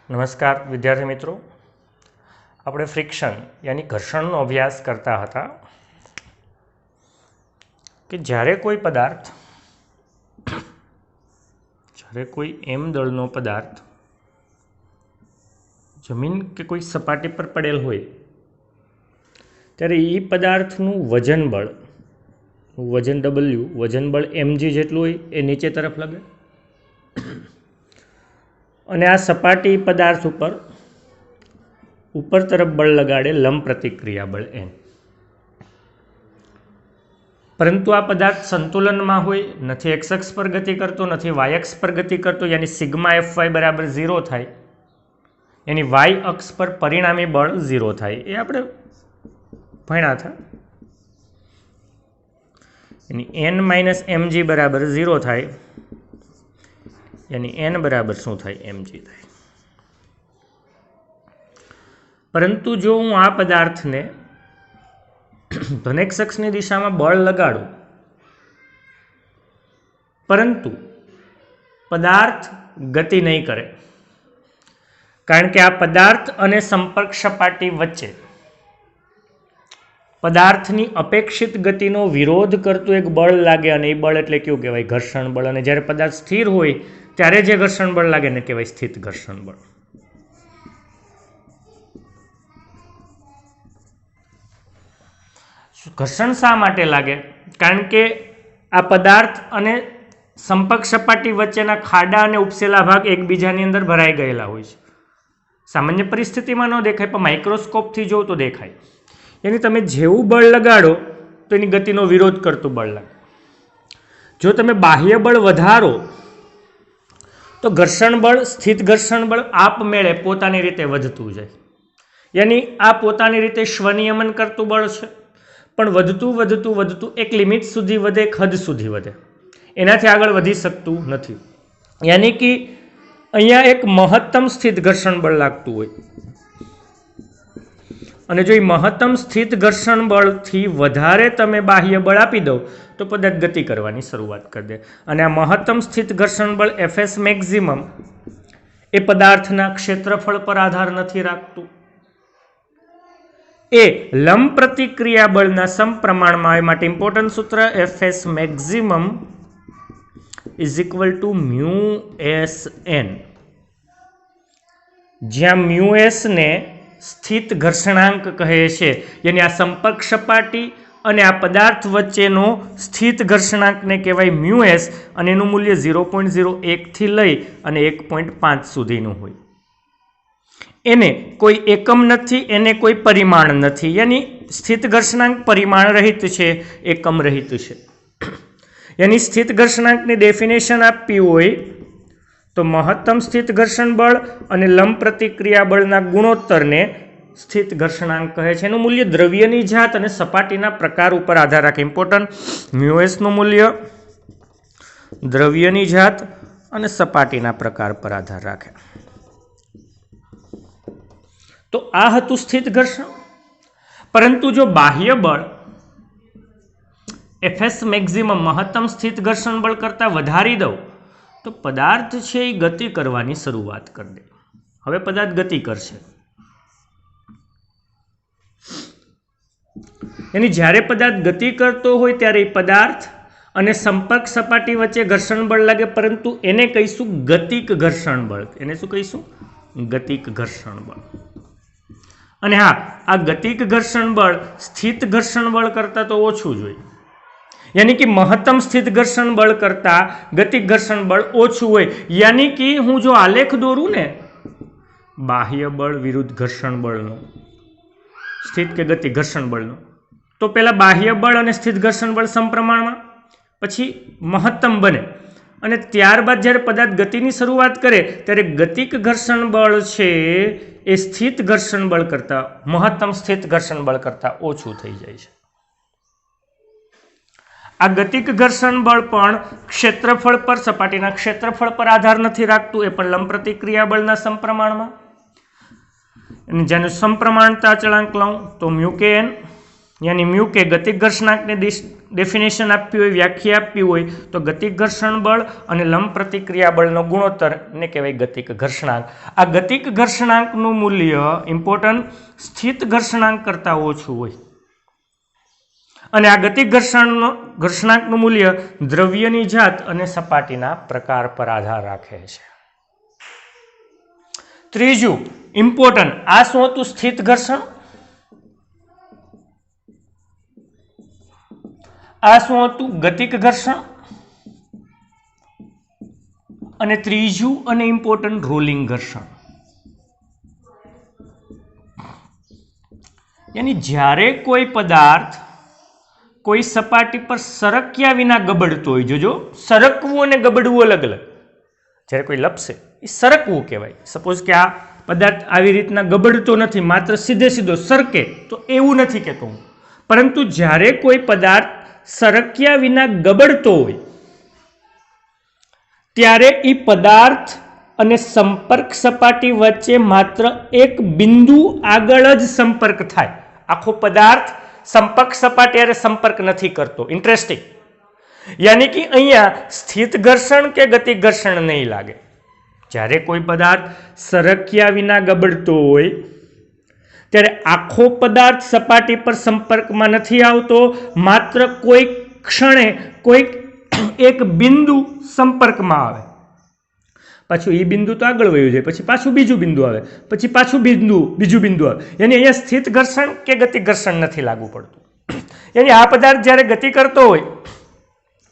નમસ્કાર વિદ્યાર્થી મિત્રો, આપણે ફ્રિક્શન યાની ઘર્ષણનો અભ્યાસ કરતા હતા કે જ્યારે કોઈ એમ દળનો પદાર્થ જમીન કે કોઈ સપાટી પર પડેલ હોય ત્યારે એ પદાર્થનું વજન બળ વજન બળ mg જેટલું હોય એ નીચે તરફ લાગે અને આ સપાટી પદાર્થ ઉપર તરફ બળ લગાડે લંબ પ્રતિક્રિયા બળ n. પરંતુ આ પદાર્થ સંતુલનમાં હોય, નથી x અક્ષ પર ગતિ કરતો, નથી y અક્ષ પર ગતિ કરતો, યાની સિગ્મા fy બરાબર 0 થાય, એની y અક્ષ પર પરિણામી બળ 0 થાય. એ આપણે ભણ્યા હતા. એની n માઇનસ mg બરાબર 0 થાય, યાની n બરાબર શું થાય? mg થાય. પરંતુ જો હું આ પદાર્થને ધનેક્ષ અક્ષની દિશામાં બળ લગાડું પરંતુ પદાર્થ ગતિ નહીં કરે, કારણ કે આ પદાર્થ અને સંપર્ક સપાટી વચ્ચે પદાર્થની અપેક્ષિત ગતિનો વિરોધ કરતું એક બળ લાગે અને એ બળ એટલે કેવું કહેવાય? ઘર્ષણ બળ. અને જ્યારે પદાર્થ સ્થિર હોય ત્યારે જે ઘર્ષણ બળ લાગે ને કહેવાય સ્થિત ઘર્ષણ બળ. ઘર્ષણ શા માટે લાગે? કારણ કે આ પદાર્થ અને સંપર્ક સપાટી વચ્ચેના ખાડા અને ઉપસેલા ભાગ એકબીજાની અંદર ભરાઈ ગયેલા હોય છે. સામાન્ય પરિસ્થિતિમાં ન દેખાય, પણ માઇક્રોસ્કોપથી જોવો તો દેખાય. એની તમે જેવું બળ લગાડો તો એની ગતિનો વિરોધ કરતું બળ લાગે. જો તમે બાહ્ય બળ વધારો તો ઘર્ષણ બળ, સ્થિત ઘર્ષણ બળ આપમેળે પોતાની રીતે વધતું જાય. યાની આ પોતાની રીતે સ્વનિયમન કરતું બળ છે, પણ વધતું એક લિમિટ સુધી વધે, એક હદ સુધી વધે, એનાથી આગળ વધી શકતું નથી. યાની કે અહીંયા એક મહત્તમ સ્થિત ઘર્ષણ બળ લાગતું હોય અને જો એ મહત્તમ સ્થિત ઘર્ષણ બળથી વધારે તમે બાહ્ય બળ આપી દો તો પદાર્થ ગતિ કરવાની શરૂઆત કરી દે. અને આ મહત્તમ સ્થિત ઘર્ષણ બળ Fs મેક્સિમમ એ પદાર્થના ક્ષેત્રફળ પર આધાર નથી રાખતું, એ લંબ પ્રતિક્રિયા બળના સમપ્રમાણમાં આવે. માટે ઇમ્પોર્ટન્ટ સૂત્ર Fs maximum is equal to μSn, જ્યાં μs ને સ્થિત ઘર્ષણાંક કહે છે. યાની આ સંપર્ક સપાટી અને આ પદાર્થ વચ્ચેનો સ્થિત ઘર્ષણાંકને કહેવાય μs અને એનું મૂલ્ય 0.01 થી લઈ અને 1.5 સુધીનું હોય. એને કોઈ એકમ નથી, એને કોઈ પરિમાણ નથી. યાની સ્થિત ઘર્ષણાંક પરિમાણ રહિત છે, એકમ રહિત છે. યાની સ્થિત ઘર્ષણાંકની ડેફિનેશન આપવી હોય તો મહત્તમ સ્થિત ઘર્ષણ બળ અને લંબ પ્રતિક્રિયા બળના ગુણોત્તરને સ્થિત ઘર્ષણાંક કહે છે. એનું મૂલ્ય દ્રવ્યની જાત અને સપાટીના પ્રકાર ઉપર આધાર રાખે. ઇમ્પોર્ટન્ટ, મ્યુએસનું મૂલ્ય દ્રવ્યની જાત અને સપાટીના પ્રકાર પર આધાર રાખે. તો આ હતું સ્થિત ઘર્ષણ. પરંતુ જો બાહ્ય બળ Fs મેક્સિમમ મહત્તમ સ્થિત ઘર્ષણ બળ કરતાં વધારી દઉં તો પદાર્થ છે એ ગતિ કરવાની શરૂઆત કરી દે. હવે પદાર્થ ગતિ કરશે. એની જ્યારે પદાર્થ ગતિ કરતો હોય ત્યારે પદાર્થ અને સંપર્ક સપાટી વચ્ચે ઘર્ષણ બળ લાગે, પરંતુ એને કહીશું ગતિક ઘર્ષણ બળ. એને શું કહીશું? ગતિક ઘર્ષણ બળ. અને હા, આ ગતિક ઘર્ષણ બળ સ્થિત ઘર્ષણ બળ કરતાં તો ઓછું જ હોય. યાની કે મહત્તમ સ્થિત ઘર્ષણ બળ કરતાં ગતિક ઘર્ષણ બળ ઓછું હોય. યાની કે હું જો આલેખ દોરું ને બાહ્ય બળ વિરુદ્ધ ઘર્ષણ બળનો, સ્થિત કે ગતિક ઘર્ષણ બળનો, તો પહેલા બાહ્ય બળ અને સ્થિત ઘર્ષણ બળ સમપ્રમાણમાં, પછી મહત્તમ બને અને ત્યારબાદ જ્યારે પદાર્થ ગતિની શરૂઆત કરે ત્યારે ગતિક ઘર્ષણ બળ છે એ સ્થિત ઘર્ષણ બળ કરતાં, મહત્તમ સ્થિત ઘર્ષણ બળ કરતાં ઓછું થઈ જાય છે. આ ગતિક ઘર્ષણ બળ પણ ક્ષેત્રફળ પર, સપાટીના ક્ષેત્રફળ પર આધાર નથી રાખતું, એ પણ લંબ પ્રતિક્રિયા બળના સમપ્રમાણમાં. જેનું સમપ્રમાણતા અચળાંક લઉં તો μkn यानी म्यू के गतिक घर्षणांक ने डेफिनेशन आपी होय, व्याख्या आपी होय तो गतिक घर्षण बल और लंब प्रतिक्रिया बलनो गुणोत्तर ने कहेवाय गतिक घर्षणांक। आ गतिक घर्षणांकनुं मूल्य इम्पोर्टન્ટ स्थित घर्षणांक करता ओछुं होय अने आ गतिक घर्षणांकनुं मूल्य द्रव्यनी जात अने सपाटीना प्रकार पर आधार राखे छे। त्रीजું इम्पोर्टન્ટ आ शुं हतुं स्थित घर्षण, आ शुं हतुं गतिक घर्षण अने त्रीजું अने इम्पोर्टન્ટ रोलिंग घर्षण। यानी ज्यारे कोई पदार्थ कोई सपाटी पर सरक्या विना गबड़तो होय, जोजो सरकवुं अने गबड़वुं अलग अलग। ज्यारे कोई लपसे ए सरकवुं कहेवाय। सपोज के आ पदार्थ आवी रीतना गबड़तो नथी, मात्र सीधे सीधो सरके तो एवुं नथी कहेतो हुं, परंतु ज्यारे कोई पदार्थ सरक्या विना गबड़तो होय त्यारे ई पदार्थ अने संपर्क सपाटी वच्चे मात्र एक बिंदु आगळ ज संपर्क थाय। आखो पदार्थ संपर्क सपाटी अरे संपर्क नहीं करतो। इंटरेस्टिंग। यानी कि अहींया स्थित घर्षण के गतिक घर्षण नहीं लागे। ज्यारे कोई पदार्थ सरक्या विना गबड़तो होय त्यारे आखो पदार्थ सपाटी पर संपर्क में नहीं आवतो, मात्र कोई क्षणे कोई एक बिंदु संपर्क में आवे, पाछुं ई बिंदु तो आगळ वह्युं जाय, पछी पाछुं बीजुं बिंदु आवे, पछी पाछुं बीजुं बिंदु आवे। यानी अहींया स्थित घर्षण के गतिक घर्षण नहीं लागू पड़तुं। यानी आ पदार्थ ज्यारे गति करतो होय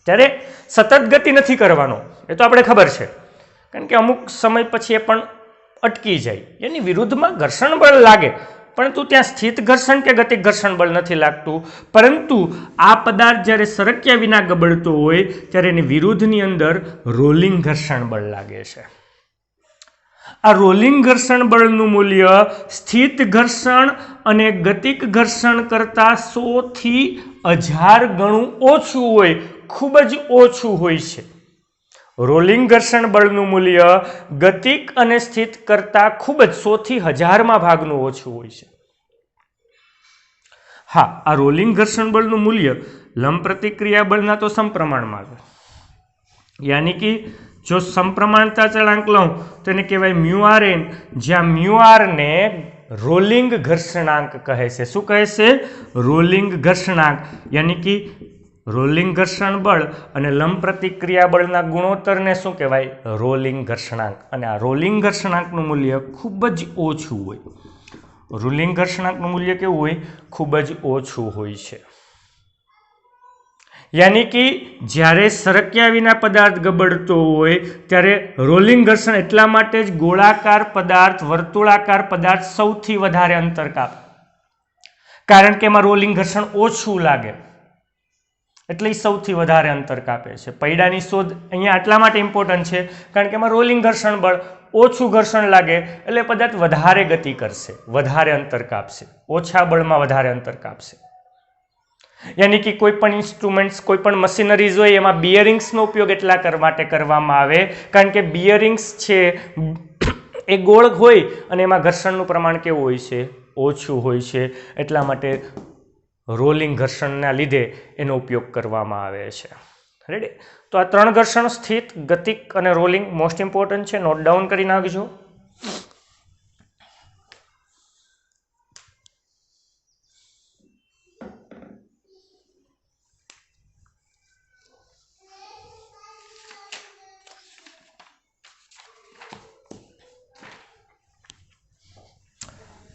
त्यारे सतत गति नहीं करवानो, ए तो आपणे खबर छे, कारण के अमुक समय पछी ए पण अटकी जाय। यानी विरुद्धमां घर्षण बळ लागे परंतु त्यां स्थित घर्षण के गतिक घर्षण बळ नहीं लागतुं, परंतु आ पदार्थ ज्यारे सरक्या विना गबड़तो होय त्यारे एनी विरुद्धनी अंदर रोलिंग घर्षण बळ लागे छे। आ रोलिंग घर्षण बळनुं मूल्य स्थित घर्षण अने गतिक घर्षण करता 100 થી 1000 गणुं ओछुं होय, खूब ज ओछुं होय छे। रोलिंग घर्षण बळनुं मूल्य गतिक अने स्थित करता खूब ज 100 થી 1000 मां भागनुं ओछुं होय छे। हाँ, आ रोलिंग घर्षण बळनुं मूल्य लंब प्रतिक्रिया बळना तो समप्रमाणमां आवे। यानी कि जो समप्रमाणता चलांक लઉં तो એને કહેવાય म्यू आर एन, જ્યાં म्यू आर ने रोलिंग घर्षणांक कहे छे। शुं कहे छे? रोलिंग घर्षणांक। यानी कि रोलिंग घर्षण बळ अने लंब प्रतिक्रिया बळना गुणोत्तरने शुं कहेवाय? रोलिंग घर्षणांक। अने आ रोलिंग घर्षणांकनुं मूल्य खूब ज ओछुं होय। रोलिंग घर्षणांकनुं मूल्य केवुं होय? खूब ज ओछुं होय छे। यानी कि ज्यारे सरक्या विना पदार्थ गबड़तो होय त्यारे रोलिंग घर्षण एटला माटे ज गोळाकार पदार्थ वर्तुळाकार पदार्थ सौथी वधारे अंतर कापे, कारण के एमां रोलिंग घर्षण ओछुं लागे एटले सौथी वधारे अंतर कापे छे। पૈડાની શોધ अहींया आटला माटे इम्पोर्टન્ટ छे कारण के एमां रोलिंग घर्षण बळ ओछुं घर्षण लागे एटले पदार्थ वधारे गति करशे, वधारे अंतर कापशे, ओछा बळमां वधारे अंतर कापशे। यानी कि कोईपण इंस्ट्रुमेंट्स कोईपण मशीनरीज होय एमां बियरिंग्सनो उपयोग एटला माटे करवामां आवे कारण के बियरिंग्स छे ए गोळ होय अने एमां घर्षणनुं प्रमाण केवुं होय छे? ओछुं होय छे। एटला माटे रोलिंग घर्षणना लीधे एनो उपयोग करवामां आवे छे। रेडी? तो आ 3 घर्षण स्थित, गतिक अने रोलिंग मोस्ट इम्पोर्टન્ટ छे, नोट डाउन करी नाखजो।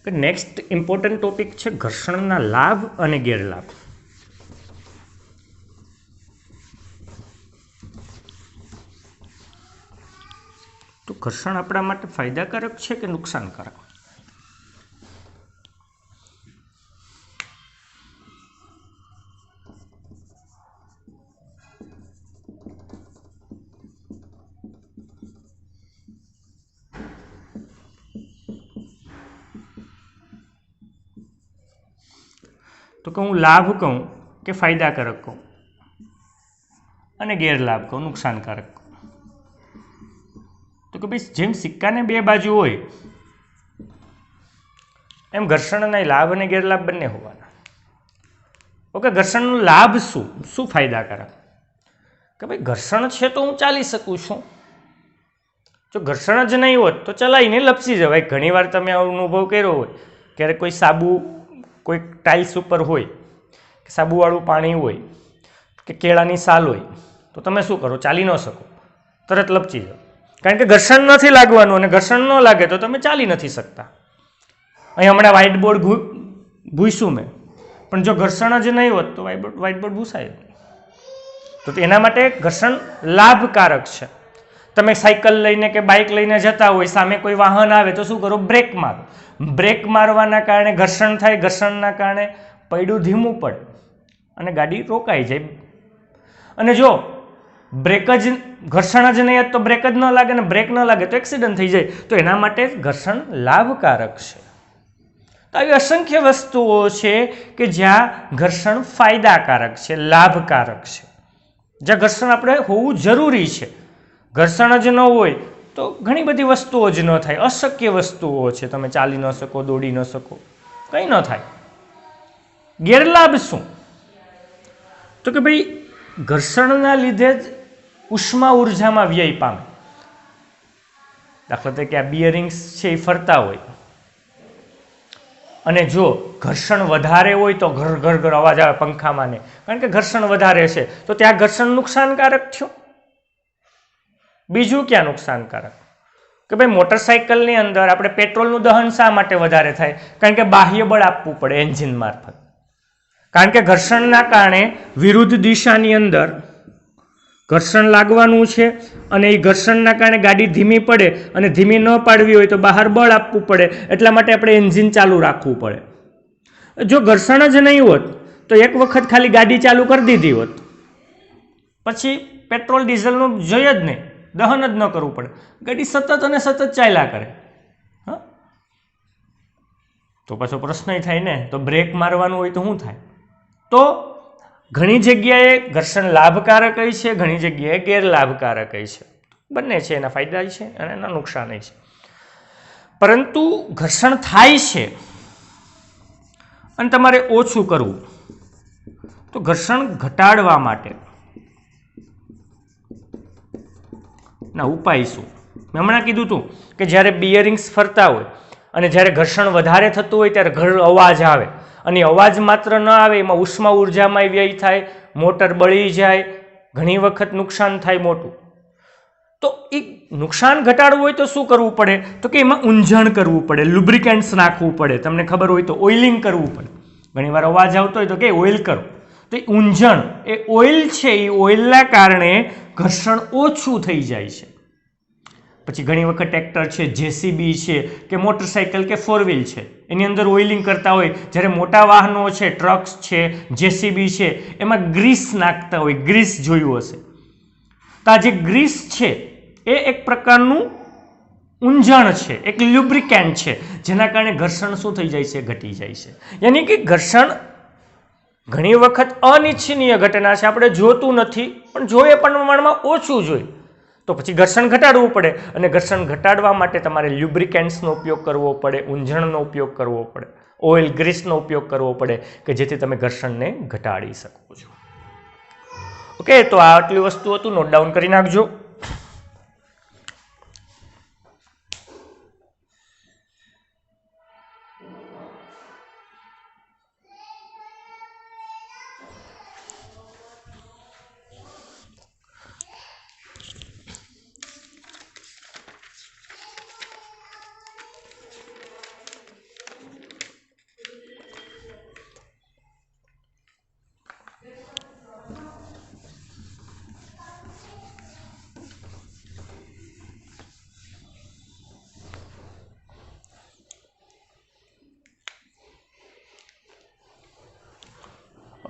नेक्स्ट इम्पोर्टન્ટ टॉपिक है घर्षणना लाभ और गैरलाभ। तो घर्षण अपना माटे फायदाकारक है कि नुकसानकारक? तो कहूँ लाभ कहूँ कि फायदाकारक कहूँ अने गैरलाभ कहूँ नुकसानकारक कहूँ। तो कि भाई जेम सिक्का ने बे बाजू होय एम घर्षणना लाभ अने गैरलाभ बंने होवाना। ઓકે, ઘર્ષણનો લાભ શું ફાયદાકારક કે ભાઈ ઘર્ષણ છે તો હું ચાલી શકું છું. જો ઘર્ષણ જ નહીં હોત તો ચલાવીને લપસી જવાય. ઘણી વાર તમે અનુભવ કર્યો હોય, ક્યારેક કોઈ સાબુ કોઈ ટાઇલ્સ ઉપર હોય, કે સાબુવાળું પાણી હોય, કે કેળાની સાલ હોય, તો તમે શું કરો? ચાલી ન શકો, તરત લપસી જાઓ. કારણ કે ઘર્ષણ નથી લાગવાનું, અને ઘર્ષણ ન લાગે તો તમે ચાલી નથી શકતા. અહીં હમણાં વ્હાઇટ બોર્ડ ભૂસ્યું મેં, પણ જો ઘર્ષણ જ નહીં હોત તો વ્હાઇટ બોર્ડ ભૂસાય. તો એના માટે ઘર્ષણ લાભકારક છે. તમે સાયકલ લઈને કે બાઇક લઈને જતા હોય, સામે કોઈ વાહન આવે તો શું કરો? બ્રેક મારો. બ્રેક મારવાના કારણે ઘર્ષણ થાય, ઘર્ષણના કારણે પૈડું ધીમું પડે અને ગાડી રોકાઈ જાય. અને જો બ્રેક જ ઘર્ષણ જ નહીં તો બ્રેક જ ન લાગે, ને બ્રેક ન લાગે તો એક્સિડન્ટ થઈ જાય. તો એના માટે ઘર્ષણ લાભકારક છે. તો આવી અસંખ્ય વસ્તુઓ છે કે જ્યાં ઘર્ષણ ફાયદાકારક છે, લાભકારક છે, જ્યાં ઘર્ષણ આપણે હોવું જરૂરી છે. ઘર્ષણ જ ન હોય તો ઘણી બધી વસ્તુઓ જ ન થાય. અશક્ય વસ્તુઓ છે. તમે ચાલી ન શકો, દોડી ન શકો, કંઈ ન થાય. ગેરલાભ શું? તો કે ભાઈ ઘર્ષણના લીધે જ ઉષ્મા ઉર્જામાં વ્યય પામે. દાખલા તરીકે આ બિયરિંગ્સ છે એ ફરતા હોય, અને જો ઘર્ષણ વધારે હોય તો ઘર ઘર ઘર અવાજ આવે પંખામાં ને, કારણ કે ઘર્ષણ વધારે છે. તો ત્યાં ઘર્ષણ નુકસાનકારક થયું. બીજું ક્યાં નુકસાનકારક? કે ભાઈ મોટરસાઇકલની અંદર આપણે પેટ્રોલનું દહન શા માટે વધારે થાય? કારણ કે બાહ્ય બળ આપવું પડે એન્જિન મારફત. કારણ કે ઘર્ષણના કારણે વિરુદ્ધ દિશાની અંદર ઘર્ષણ લાગવાનું છે, અને એ ઘર્ષણના કારણે ગાડી ધીમી પડે, અને ધીમી ન પાડવી હોય તો બહાર બળ આપવું પડે. એટલા માટે આપણે એન્જિન ચાલુ રાખવું પડે. જો ઘર્ષણ જ નહીં હોત તો એક વખત ખાલી ગાડી ચાલુ કરી દીધી હોત, પછી પેટ્રોલ ડીઝલનું જોઈએ જ નહીં, દહન જ ન કરવું પડે, ગાડી સતત અને સતત ચાલ્યા કરે. હા, તો પાછો પ્રશ્ન થાય ને, તો બ્રેક મારવાનું હોય તો શું થાય? તો ઘણી જગ્યાએ ઘર્ષણ લાભકારક છે, ઘણી જગ્યાએ ગેરલાભકારક છે. બંને છે, એના ફાયદા છે અને એના નુકસાન છે. પરંતુ ઘર્ષણ થાય છે અને તમારે ઓછું કરવું, તો ઘર્ષણ ઘટાડવા માટે ના ઉપાય શું? મેં હમણાં કીધું હતું કે જ્યારે બિયરિંગ્સ ફરતા હોય અને જ્યારે ઘર્ષણ વધારે થતું હોય ત્યારે ઘર અવાજ આવે, અને અવાજ માત્ર ન આવે, એમાં ઉષ્મા ઉર્જામાં વ્યય થાય, મોટર બળી જાય, ઘણી વખત નુકસાન થાય મોટું. તો એ નુકસાન ઘટાડવું હોય તો શું કરવું પડે? તો કે એમાં ઊંઝણ કરવું પડે, લુબ્રિકેન્ટ્સ નાખવું પડે. તમને ખબર હોય તો ઓઇલિંગ કરવું પડે. ઘણી વાર અવાજ આવતો હોય તો કે ઓઇલ કરો. તો એ ઊંઝણ, એ ઓઇલ છે, એ ઓઇલના કારણે ઘર્ષણ ઓછું થઈ જાય છે. પછી ઘણી વખત ટ્રેક્ટર છે, જેસીબી છે, કે મોટરસાઇકલ કે ફોર વ્હીલ છે, એની અંદર ઓઇલિંગ કરતા હોય. જ્યારે મોટા વાહનો છે, ટ્રક્સ છે, જેસીબી છે, એમાં ગ્રીસ નાખતા હોય. ગ્રીસ જોયું હશે. તો આ જે ગ્રીસ છે એ એક પ્રકારનું ઊંઝણ છે, એક લ્યુબ્રિકેન્ટ છે, જેના કારણે ઘર્ષણ શું થઈ જાય છે? ઘટી જાય છે. યાની કે ઘર્ષણ ઘણી વખત અનિચ્છનીય ઘટના છે, આપણે જોતું નથી, પણ જોઈએ પણ પ્રમાણમાં ઓછું જોઈએ. તો પછી ઘર્ષણ ઘટાડવું પડે, અને ઘર્ષણ ઘટાડવા માટે તમારે લ્યુબ્રિકેન્ટ્સનો ઉપયોગ કરવો પડે, ઊંઝણનો ઉપયોગ કરવો પડે, ઓઇલ ગ્રીસનો ઉપયોગ કરવો પડે, કે જેથી તમે ઘર્ષણને ઘટાડી શકો છો. ઓકે, તો આ આટલી વસ્તુ હતું, નોટ ડાઉન કરી નાખજો.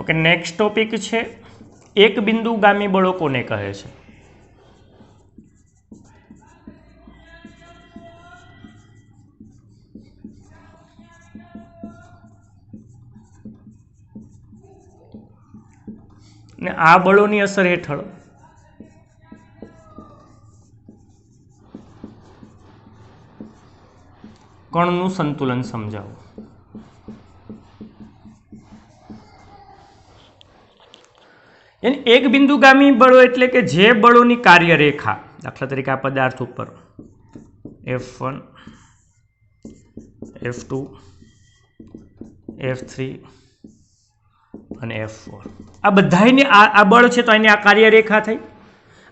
ઓકે, નેક્સ્ટ ટોપિક છે એક બિંદુગામી બળો કોને કહે છે? ને આ બળોની અસર હેઠળ કણનું સંતુલન સમજાવો. यानी एक बिंदुगामी बळो एटले के जे बळोनी कार्यरेखा दाखला तरीके आ पदार्थ पर F1 F2 F3 અને F4 આ બધાયની આ બળ છે તો એની આ કાર્યરેખા થઈ,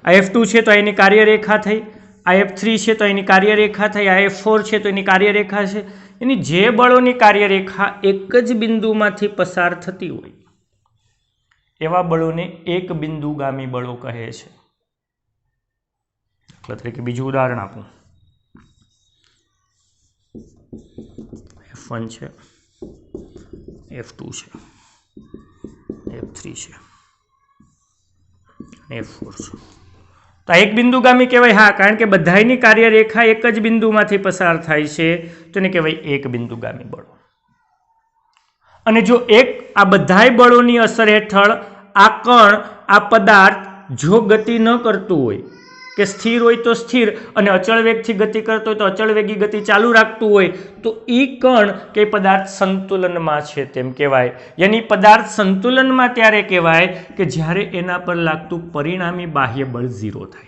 આ F2 છે તો એની કાર્યરેખા થઈ, આ F3 છે તો એની કાર્યરેખા થઈ, આ F4 છે તો એની કાર્યરેખા છે. એની જે બળોની કાર્યરેખા એક જ બિંદુમાંથી પસાર થતી હોય એવા બળોને એક બિંદુગામી બળો કહે છે. દાખલા તરીકે બીજું ઉદાહરણ આપું. F1 છે, F2 છે, F3 છે અને F4 છે. તો એક બિંદુગામી કહેવાય. હા, કારણ કે બધાયની કાર્યરેખા એક જ બિંદુમાંથી પસાર થાય છે તો એને કહેવાય એક બિંદુગામી બળો. અને જો એક આ બધાય બળોની અસર હેઠળ આ કણ આ પદાર્થ જો ગતિ ન કરતું હોય કે સ્થિર હોય તો સ્થિર અને અચળ વેગથી ગતિ કરતો હોય તો અચળ વેગી ગતિ ચાલુ રાખતું હોય તો એ કણ કે પદાર્થ સંતુલનમાં છે તેમ કહેવાય. યાની પદાર્થ સંતુલનમાં ત્યારે કહેવાય કે જ્યારે એના પર લાગતું પરિણામી બાહ્ય બળ 0 થાય.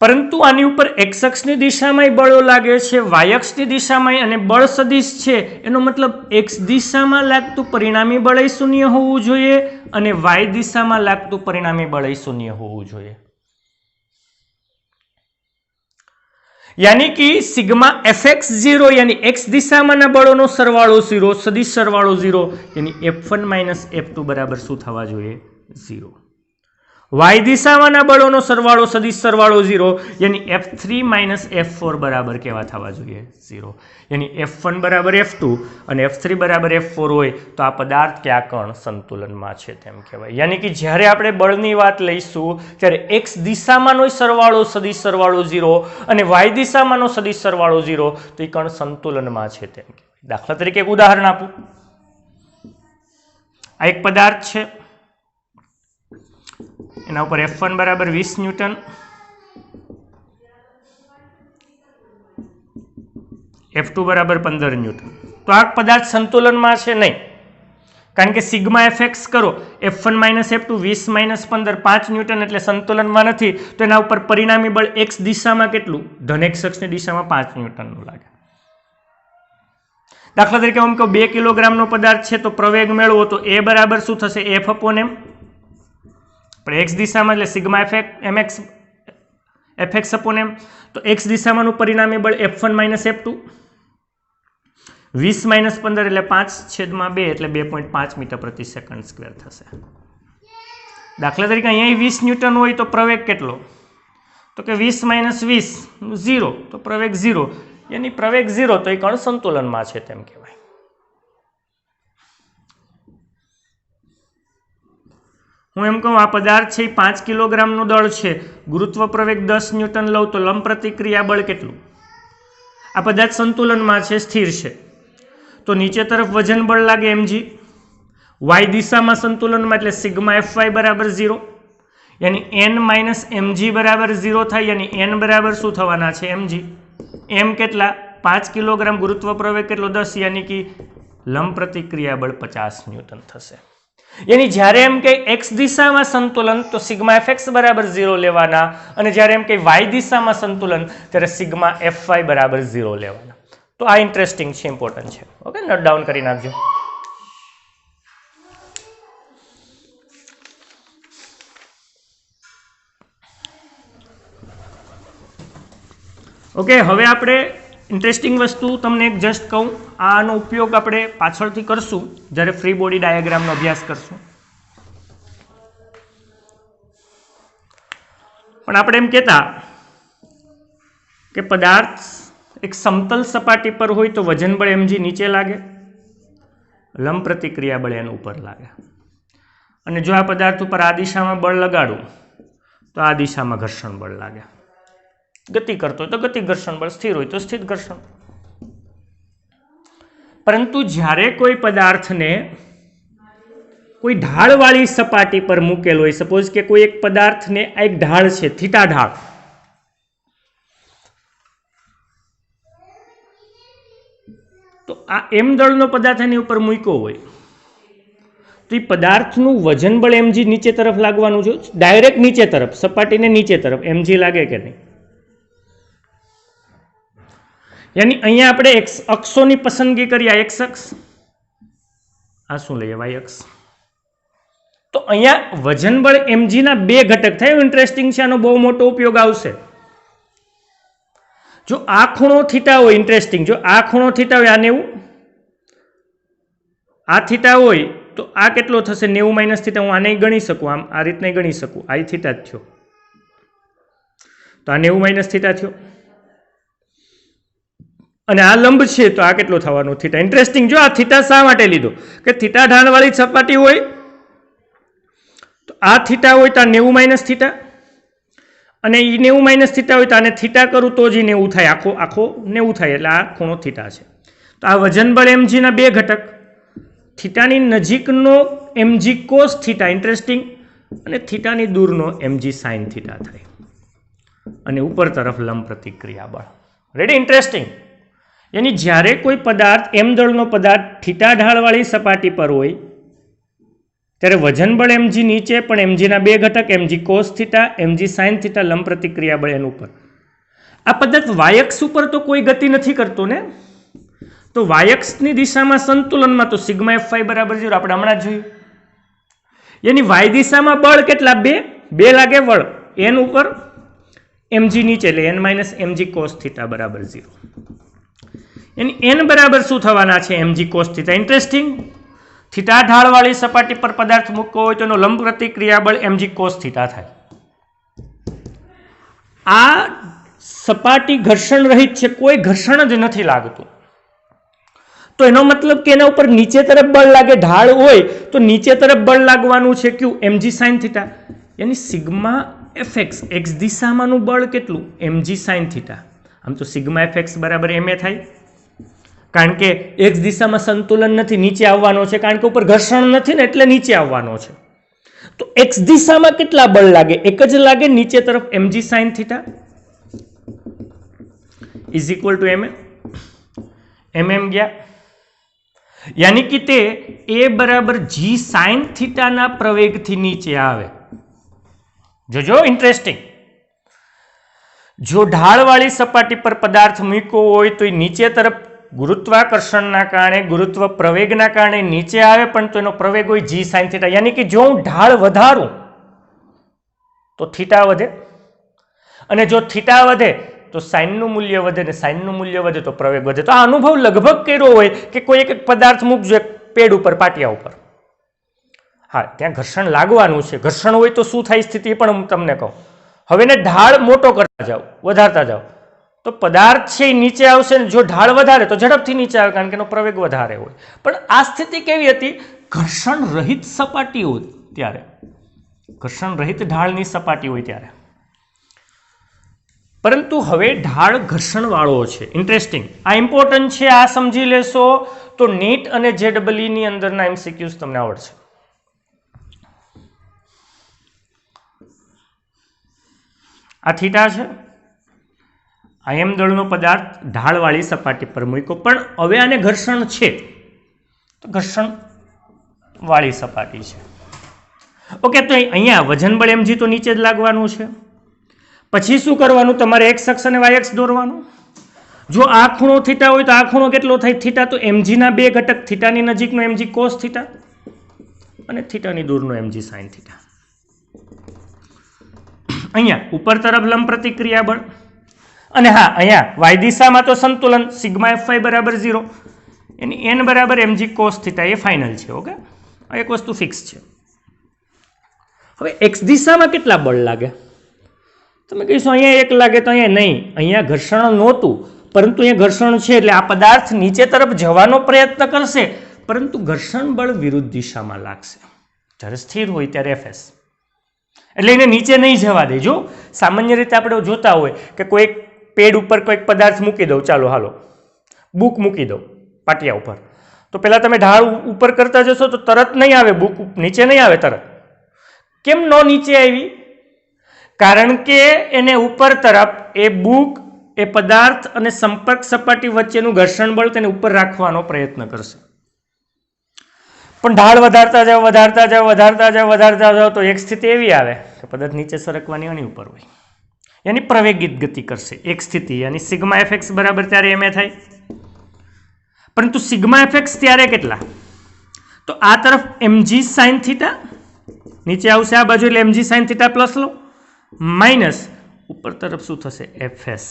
પરંતુ આની ઉપર એક્સ અક્ષની દિશામાં બળો લાગે છે, વાય અક્ષની દિશામાં, અને બળ સદિશ છે એનો મતલબ એક્સ દિશામાં લાગતું પરિણામી બળ શૂન્ય હોવું જોઈએ અને વાય દિશામાં લાગતું પરિણામી બળ શૂન્ય હોવું જોઈએ. यानी कि सिग्मा fx0 यानी x दिशामांना बळोनो सरवाळो 0 सदिश सरवाळो 0 यानी f1 माइनस f2 बराबर शुं थवा जोईए 0. y दिशामांना बळोनो सरवाळो सदिश सरवाळो 0 यानी f3 माइनस f4 बराबर केवा थवा जोईए 0. यानी f1 बराबर f2 અને f3 बराबर f4 होय तो आ पदार्थ के आ कण संतुलનમાં છે તેમ કહેવાય. यानी कि જ્યારે આપણે બળની વાત લઈશું ત્યારે x દિશામાંનો સરવાળો સદિશ સરવાળો 0 અને y દિશામાંનો સદિશ સરવાળો 0 તો એ કણ સંતુલનમાં છે તેમ કહેવાય. દાખલા તરીકે એક ઉદાહરણ આપું. આ એક પદાર્થ છે, એના ઉપર F1 બરાબર 20 ન્યૂટન, F2 બરાબર 15 ન્યૂટન. તો આ પદાર્થ સંતુલનમાં છે નહીં, કારણ કે સિગ્મા fx કરો F1 minus F2 20 minus 15 5 newton એટલે સંતુલનમાં નથી. તો એના ઉપર પરિણામી બળ x દિશામાં કેટલું? ધન x અક્ષની દિશામાં 5 ન્યૂટનનું લાગે. દાખલા તરીકે આમ કહો 2 કિલોગ્રામનો પદાર્થ છે તો પ્રવેગ મેળવો તો a બરાબર શું થશે? f upon m. પણ x દિશામાં એટલે sigma mx fx upon m. તો x દિશામાંનું પરિણામી બળ F1 માઇનસ F2 20 માઇનસ 15 એટલે 5/2 એટલે 2.5 મીટર પ્રતિ સેકન્ડ સ્ક્વેર થશે. દાખલા તરીકે અહીંયા 20 ન્યૂટન હોય તો પ્રવેગ કેટલો? તો કે 20 માઇનસ 20 0 તો પ્રવેગ 0. यानी प्रवेग 0 तो ये कण संतुलનમાં છે તેમ કહેવાય. હું એમ કહું આ પદાર્થ છે 5 કિલોગ્રામનું દળ છે, ગુરુત્વ પ્રવેગ 10 ન્યૂટન લઉં તો લંબ પ્રતિક્રિયા બળ કેટલું? આ પદાર્થ સંતુલનમાં છે, સ્થિર છે, તો નીચે તરફ વજન બળ લાગે mg. y દિશામાં સંતુલનમાં એટલે સિગ્મા fy બરાબર 0 यानी n માઇનસ mg બરાબર 0 થાય. यानी n બરાબર શું થવાના છે? mg. m કેટલા? 5 કિલોગ્રામ, ગુરુત્વ પ્રવેગ કેટલો? 10, यानी कि લંબ પ્રતિક્રિયા બળ 50 ન્યૂટન થશે. यानी જ્યારે એમ કે x દિશામાં સંતુલન તો સિગ્મા fx બરાબર 0 લેવાના અને જ્યારે એમ કે y દિશામાં સંતુલન ત્યારે સિગ્મા fy બરાબર 0 લેવાના. તો આ ઇન્ટરેસ્ટિંગ છે, ઇમ્પોર્ટન્ટ છે. ઓકે, નોટ ડાઉન કરી નાખજો. ઓકે, હવે આપણે ઇન્ટરેસ્ટિંગ વસ્તુ તમને એક જસ્ટ કહું, આનો ઉપયોગ આપણે પાછળથી કરશું જ્યારે ફ્રી બોડી ડાયાગ્રામનો અભ્યાસ કરશું. પણ આપણે એમ કહેતા કે પદાર્થ એક સમતલ સપાટી પર હોય તો વજન બળ mg નીચે લાગે, લંબ પ્રતિક્રિયા બળ એનું ઉપર લાગે. અને જો આ પદાર્થ ઉપર આ દિશામાં બળ લગાડું તો આ દિશામાં ઘર્ષણ બળ લાગે. ગતિ કરતો હોય તો ગતિ ઘર્ષણ બળ, સ્થિર હોય તો સ્થિર ઘર્ષણ. પરંતુ જ્યારે કોઈ પદાર્થને કોઈ ઢાળવાળી સપાટી પર મૂકેલ હોય, સપોઝ કે કોઈ એક પદાર્થને આ એક ઢાળ છે, થીટા ઢાળ, તો આ m દળનો પદાર્થ એની ઉપર મૂક્યો હોય તો એ પદાર્થનું વજન બળ mg નીચે તરફ લાગવાનું છે, ડાયરેક્ટ નીચે તરફ, સપાટીને નીચે તરફ mg લાગે કે નહીં? યાની અહીંયા આપણે અક્ષોની પસંદગી કરીએ, x અક્ષ, આ શું લઈએ y અક્ષ. તો અહીંયા વજન બળ mg ના બે ઘટક થાય. ઇન્ટરેસ્ટિંગ છે, આનો બહુ મોટો ઉપયોગ આવશે. જો આ ખૂણો થીટા હોય, ઇન્ટરેસ્ટિંગ, જો આ ખૂણો થીટા હોય, આ 90, આ થીટા હોય તો આ કેટલો થશે? 90 માઇનસ થીટા. હું આને ગણી શકું, આમ આ રીતને ગણી શકું. આ થીટા જ થયો, તો આ 90 માઇનસ થીટા થયો. અને આ લંબ છે તો આ કેટલો થવાનો? થીટા. ઇન્ટરેસ્ટિંગ. જો આ થીટા શા માટે લીધો? કે થીટા ઢાળવાળી સપાટી હોય તો આ થીટા હોય તો આ 90 માઇનસ થીટા, અને એ 90 માઇનસ થીટા હોય તો આને થીટા કરું તો જ 90 થાય, આખો 90 થાય, એટલે આ ખૂણો થીટા છે. તો આ વજન બળ mg ના બે ઘટક, થીટાની નજીકનો mg cos થીટા, ઇન્ટરેસ્ટિંગ, અને થીટાની દૂરનો mg sin થીટા થાય, અને ઉપર તરફ લંબ પ્રતિક્રિયા બળ. રેડી? ઇન્ટરેસ્ટિંગ. યાની જ્યારે કોઈ પદાર્થ m દળનો પદાર્થ થીટા ઢાળવાળી સપાટી પર હોય ત્યારે વજન બળ mg નીચે, પણ mg ના બે ઘટક mg cos theta, mg sin theta, લંબ પ્રતિક્રિયા બળ એનું ઉપર. આ પદાર્થ y અક્ષ ઉપર તો કોઈ ગતિ નથી કરતો ને, તો y અક્ષની દિશામાં સંતુલનમાં તો સિગ્મા fy બરાબર 0 આપણે હમણાં જ જોયું. યાની y દિશામાં બળ કેટલા? બે લાગે બળ n ઉપર, mg નીચે, એટલે n minus mg cos theta બરાબર 0. એની n બરાબર શું થવાના છે? mg cos theta. Interesting. Theta ઢાળવાળી સપાટી પર પદાર્થ મૂકવો હોય તો એનો લંબ પ્રતિક્રિયા બળ mg cos થીટા થાય. આ સપાટી ઘર્ષણ રહિત છે, કોઈ ઘર્ષણ જ નથી લાગતું. તો એનો મતલબ કે એના ઉપર નીચે તરફ બળ લાગે, ઢાળ હોય તો નીચે તરફ બળ લાગવાનું છે કયું? mg sin theta. યાની સિગ્મા fx, x દિશામાંનું બળ કેટલું? mg sin theta. આમ તો સિગ્મા fx બરાબર ma થાય, કારણ કે x દિશામાં સંતુલન નથી, નીચે આવવાનો છે, કારણ કે ઉપર ઘર્ષણ નથી ને, એટલે નીચે આવવાનો છે. તો x દિશામાં કેટલા બળ લાગે? એક જ લાગે, નીચે તરફ mg sin theta is equal to ma. mm ગયા, યાની કે તે a બરાબર g sin થીટાના પ્રવેગથી નીચે આવે. જોજો, ઇન્ટરેસ્ટિંગ. જો ઢાળવાળી સપાટી પર પદાર્થ મૂક્યો હોય તો એ નીચે તરફ ગુરુત્વાકર્ષણના કારણે, ગુરુત્વ પ્રવેગના કારણે નીચે આવે, પણ તો એનો પ્રવેગ હોય g sin થીટા. યાની કે જો હું ઢાળ વધારું તો થીટા વધે, અને જો થીટા વધે તો સાઇનનું મૂલ્ય વધે, ને સાઇનનું મૂલ્ય વધે તો પ્રવેગ વધે. તો આ અનુભવ લગભગ કર્યો હોય કે કોઈ એક પદાર્થ મૂકજો એક પેડ ઉપર, પાટિયા ઉપર, હા ત્યાં ઘર્ષણ લાગવાનું છે. ઘર્ષણ હોય તો શું થાય સ્થિતિ પણ હું તમને કહું. હવે ને ઢાળ મોટો કરતા જાઓ, વધારતા જાઓ, તો પદાર્થ છે એ નીચે આવશે, ને જો ઢાળ વધારે તો ઝડપથી નીચે આવે, કારણ કે એનો પ્રવેગ વધારે હોય. પણ આ સ્થિતિ કેવી હતી? ઘર્ષણ રહિત સપાટી હોય ત્યારે, ઘર્ષણ રહિત ઢાળની સપાટી હોય ત્યારે. પરંતુ હવે ઢાળ ઘર્ષણ વાળો છે. ઇન્ટરેસ્ટિંગ. આ ઇમ્પોર્ટન્ટ છે, આ સમજી લેશો તો નીટ અને JEE ની અંદરના MCQs તમને આવડશે. આ થીટા છે, આ m દળનો પદાર્થ ઢાળવાળી સપાટી પર મૂક્યો, પણ હવે આને ઘર્ષણ છે, તો ઘર્ષણ વાળી સપાટી છે. ઓકે, તો અહીંયા વજન બળ mg તો નીચે જ લાગવાનું છે. પછી શું કરવાનું? તમારે x અક્ષ અને y અક્ષ દોરવાનું. જો આ ખૂણો થીટા હોય તો આ ખૂણો કેટલો થાય? થીટા. તો mg ના બે ઘટક, થીટાની નજીકનો mg cos થીટા અને થીટાની દૂરનો mg sin થીટા. અહીંયા ઉપર તરફ લંબ પ્રતિક્રિયા બળ, અને હા અહીંયા y દિશામાં તો સંતુલન, સિગ્મા fy બરાબર 0, એની n બરાબર mg cos થીટા, એ ફાઇનલ છે. ઓકે, આ એક વસ્તુ ફિક્સ છે. હવે x દિશામાં કેટલા બળ લાગે? તમે કહીશો અહીંયા એક લાગે, તો અહીંયા નહીં, અહીંયા ઘર્ષણ નહોતું, પરંતુ અહીંયા ઘર્ષણ છે, એટલે આ પદાર્થ નીચે તરફ જવાનો પ્રયત્ન કરશે, પરંતુ ઘર્ષણ બળ વિરુદ્ધ દિશામાં લાગશે. જ્યારે સ્થિર હોય ત્યારે fs, એટલે એને નીચે નહીં જવા દે. જો સામાન્ય રીતે આપણે જોતા હોય કે કોઈક પેડ ઉપર કોઈક પદાર્થ મૂકી દઉં, ચાલો હાલો બુક મૂકી દઉં પાટિયા ઉપર, તો પહેલાં તમે ઢાળ ઉપર કરતા જશો તો તરત નહીં આવે, બુક નીચે નહીં આવે તરત. કેમ નો નીચે આવી? કારણ કે એને ઉપર તરફ એ બુક, એ પદાર્થ અને સંપર્ક સપાટી વચ્ચેનું ઘર્ષણ બળ તેને ઉપર રાખવાનો પ્રયત્ન કરશે. પણ ઢાળ વધારતા જાઓ તો એક સ્થિતિ એવી આવે કે પદાર્થ નીચે સરકવાની આની ઉપર હોય, યાની પ્રવેગિત ગતિ કરશે. એક સ્થિતિ યાની સિગ્મા એફએક્સ બરાબર ત્યારે એમ થાય, પરંતુ સિગ્મા એફએક્સ ત્યારે કેટલા? તો આ તરફ mg sin થીટા નીચે આવશે આ બાજુ એટલે mg sin થીટા પ્લસ લો માઇનસ ઉપર તરફ શું થશે fs.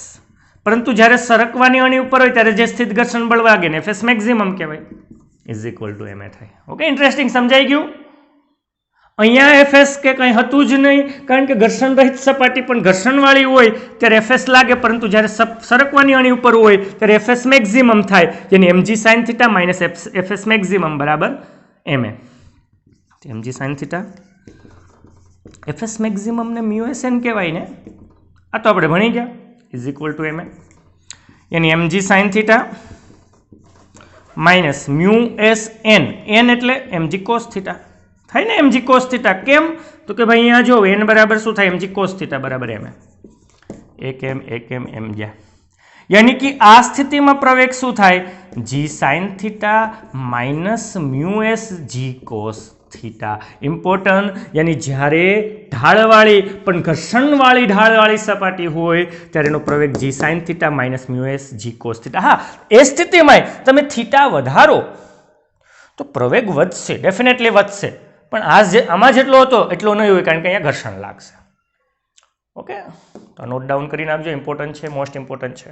પરંતુ જ્યારે સરકવાની અણી ઉપર હોય ત્યારે જે સ્થિત ઘર્ષણ બળ વાગે ને fs મેક્સિમમ કહેવાય ઇઝ ઇક્વલ ટુ ma થાય. ઓકે, ઇન્ટરેસ્ટિંગ, સમજાઈ ગયું? અહીંયા fs કે કંઈ હતું જ નહીં, કારણ કે ઘર્ષણ રહિત સપાટી પણ ઘર્ષણવાળી હોય ત્યારે fs લાગે, પરંતુ જ્યારે સરકવાની અણી ઉપર હોય ત્યારે fs મેક્સિમમ થાય, જેની mg sin theta minus fs maximum બરાબર ma. mg sin theta fs maximum ને μsn કહેવાય ને, આ તો આપણે ભણી ગયા, is equal to ma. યાની mg sin theta minus μsn, n એટલે mg cos થીટા થાય ને, mg cos થીટા. કેમ? તો કે ભાઈ અહીંયા જો n બરાબર શું થાય, mg cos થીટા બરાબર ma. એક m જ્યાં, યાની કે આ સ્થિતિમાં પ્રવેગ શું થાય, g sin theta minus mu s g cos theta. Important, યાની જ્યારે ઢાળવાળી પણ ઘર્ષણવાળી ઢાળવાળી સપાટી હોય ત્યારે એનો પ્રવેગ g sin theta minus mu s g cos theta. હા, એ સ્થિતિમાં તમે થીટા વધારો તો પ્રવેગ વધશે, ડેફિનેટલી વધશે, પણ આમાં જેટલો હતો એટલો નહીં હોય, કારણ કે અહીંયા ઘર્ષણ લાગશે. ઓકે, તો નોટ ડાઉન કરીને આપજો, ઇમ્પોર્ટન્ટ છે, મોસ્ટ ઇમ્પોર્ટન્ટ છે.